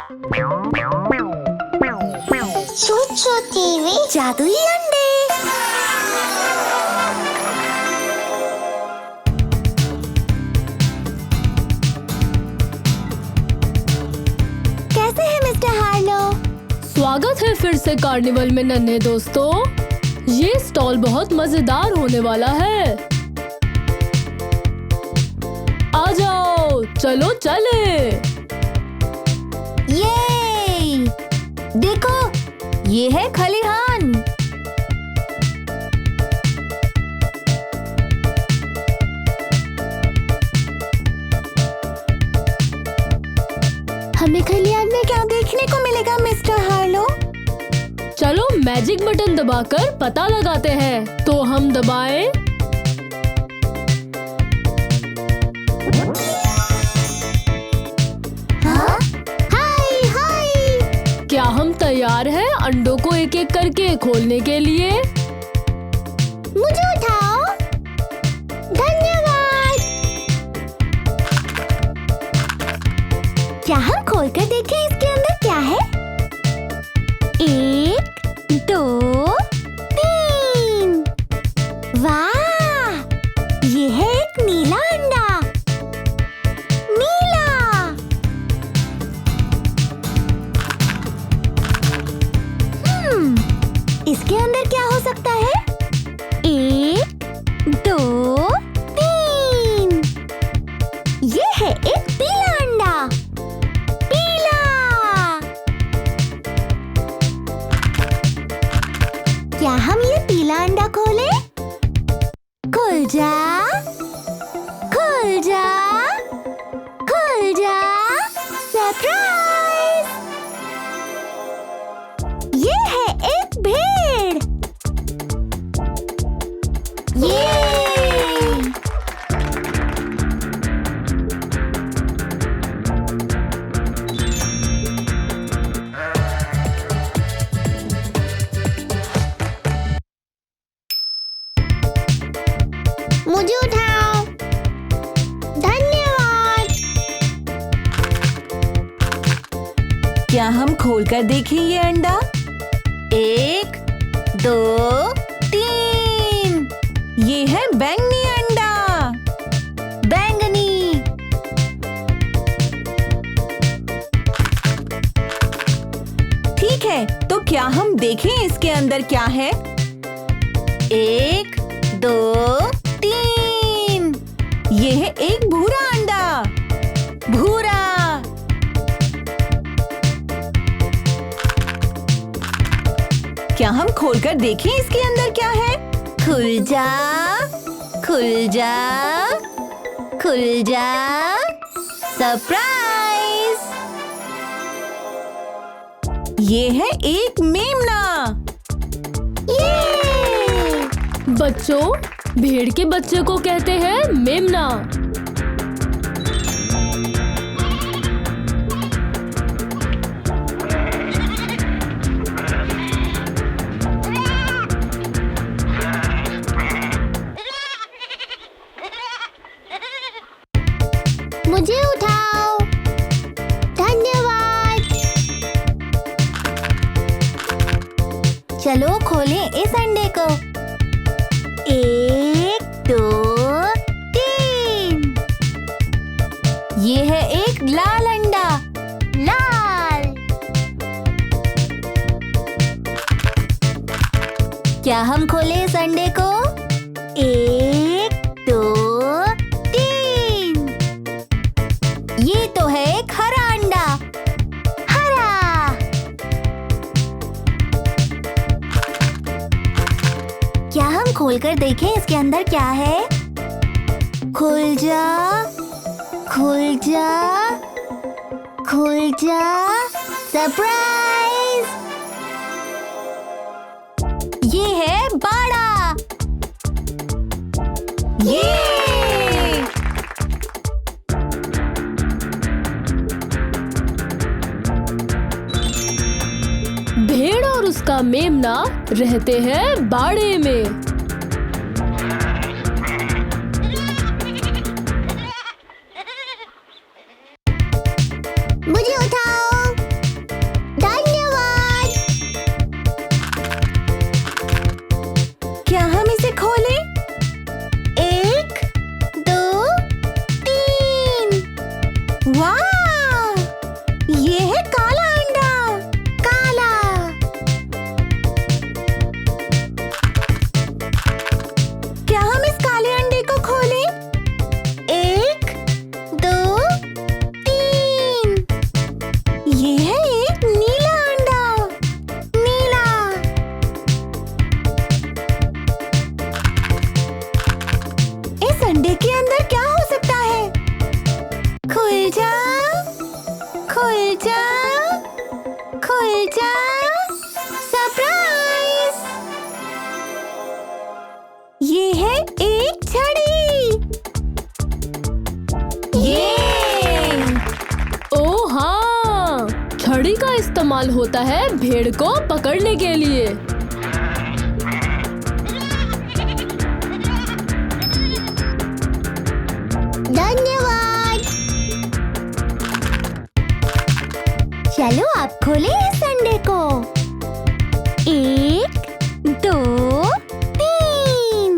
चूचू TV जादुई अंडे। कैसे हैं मिस्टर हार्लो? स्वागत है फिर से कार्निवल में नन्हे दोस्तों। ये स्टॉल बहुत मजेदार होने वाला है। आ जाओ, चलो चले। ये देखो, ये है खलिहान। हमें खलिहान में क्या देखने को मिलेगा मिस्टर हार्लो? चलो मैजिक बटन दबाकर पता लगाते हैं। तो हम दबाएं। हाँ? हाय हाय। क्या हम तैयार हैं अंडों को एक एक करके खोलने के लिए? मुझे उठाओ। धन्यवाद। क्या हम खोलकर देखें इसके अंदर क्या है? 1, 2, 3। वाह! ये है एक नीला अंडा। नीला। इसके अंदर क्या हो सकता है? 1, 2, 3। ये है एक पीला अंडा। पीला। क्या हम ये पीला अंडा खोलें? खुल जा, खुल जा, खुल जा। सरप्राइज! ये है एक भेड़। ये मुझे उठाओ। धन्यवाद। क्या हम खोलकर देखें ये अंडा? 1, 2, 3। ये है बैंगनी अंडा। बैंगनी। ठीक है, तो क्या हम देखें इसके अंदर क्या है? 1, 2, 3। ये है एक भूरा अंडा। भूरा। क्या हम खोलकर देखें इसके अंदर क्या है? खुल जा, खुल जा, खुल जा। सरप्राइज! ये है एक मेमना। ये बच्चों, भेड़ के बच्चे को कहते हैं मेमना। मुझे उठाओ। धन्यवाद। चलो खोलें इस अंडे को। 1, 2, 3। ये है एक लाल अंडा। लाल। क्या हम खोलें इस अंडे को? 1, 2, 3। ये तो है एक हरा अंडा। हरा। क्या हम खोलकर देखें इसके अंदर क्या है? खुल जा, खुल जा, खुल जा। सरप्राइज! ये है बाड़ा। ये भेड़ और उसका मेमना रहते हैं बाड़े में। मुझे उठाओ। वाह! ये है काला अंडा। काला। क्या हम इस काले अंडे को खोलें? 1, 2, 3। ये है एक नीला अंडा। नीला। इस अंडे के अंदर क्या हो सकता है? खुल जा, खुल जा, खुल जा। सरप्राइज! ये है एक छड़ी। ये ओ हाँ, छड़ी का इस्तेमाल होता है भेड़ को पकड़ने के लिए। धन्यवाद। चलो आप खोलें इस अंडे को। 1, 2, 3।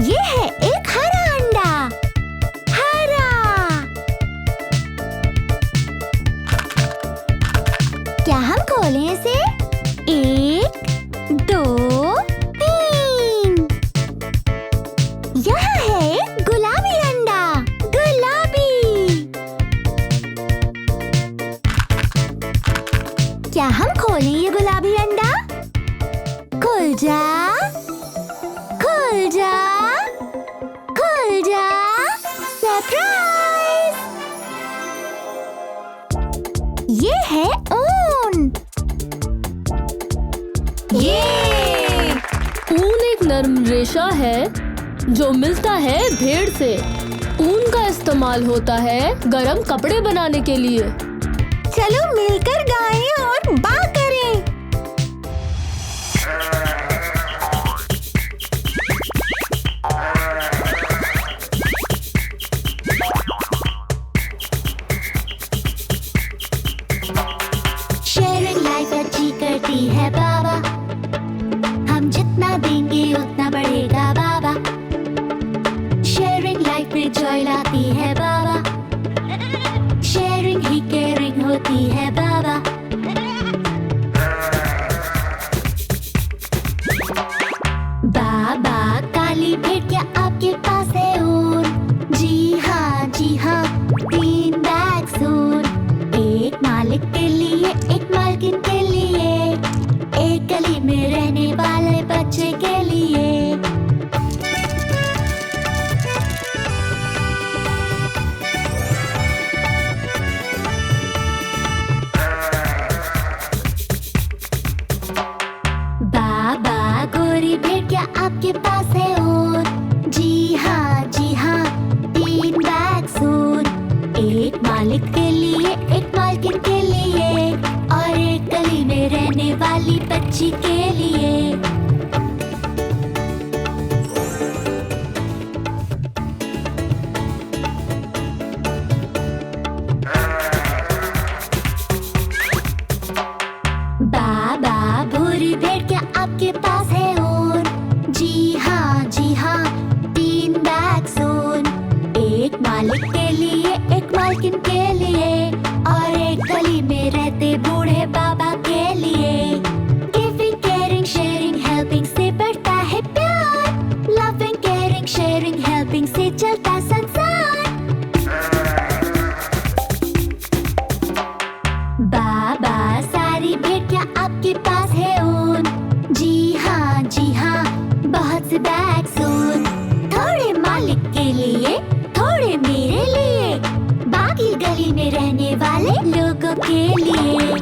ये है एक हरा अंडा। हरा। क्या हम खोलें इसे? 1, 2, 3। यह है एक गुलाबी अंडा। गुलाबी। क्या हम खोलें ये गुलाबी अंडा? खुल जा, खुल जा, खुल जा। सरप्राइज! ये है ऊन। ऊन एक नरम रेशा है जो मिलता है भेड़ से। ऊन का इस्तेमाल होता है गरम कपड़े बनाने के लिए। चलो मिलकर गाएं और बा करें। शेयरिंग लाइफ अच्छी करती है बाबा। हम जितना देंगे उतना बढ़ेगा बाबा। शेयरिंग लाइफ में जॉय लाती है बाबा। शेयरिंग ही केयरिंग होती है बाबा। बाबा काली भेड़ क्या आपके पास है ऊन? जी हाँ, जी हाँ। 3 बैग ऊन। एक मालिक के लिए, एक मालकिन के लिए, एक गली में रहने वाले बच्चे के लिए। बाबा गोरी भेड़ क्या आपके पास है ऊन? जी हाँ, जी हाँ। 3 बैग ऊन। एक मालिक के लिए, एक मालकिन के लिए, और एक गली में रहने वाली बच्ची के लिए। बाबा भूरी भेड़ क्या आपके पास है ऊन? जी हाँ, जी हाँ। 3 बैग ऊन। एक मालिक के लिए, एक मालकिन के लिए, और एक गली में रहते बूढ़े बाबा के लिए। गिविंग, केयरिंग, शेयरिंग, हेल्पिंग से बढ़ता है प्यार। लविंग, केयरिंग, शेयरिंग, हेल्पिंग से चलता संसार। बाबा सारी भेड़ क्या आपके पास है ऊन? जी हाँ, जी हाँ। बहुत से बैग ऊन। थोड़े मालिक के लिए, थोड़े मेरे लिए, बाकी गली में रहने वाले लोगों के लिए।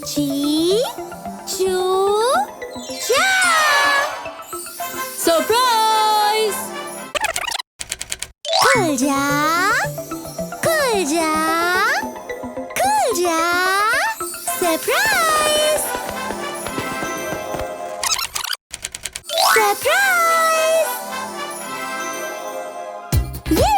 ची चू चा। सरप्राइज! खुल जा, खुल जा, खुल जा। सरप्राइज! सरप्राइज! ये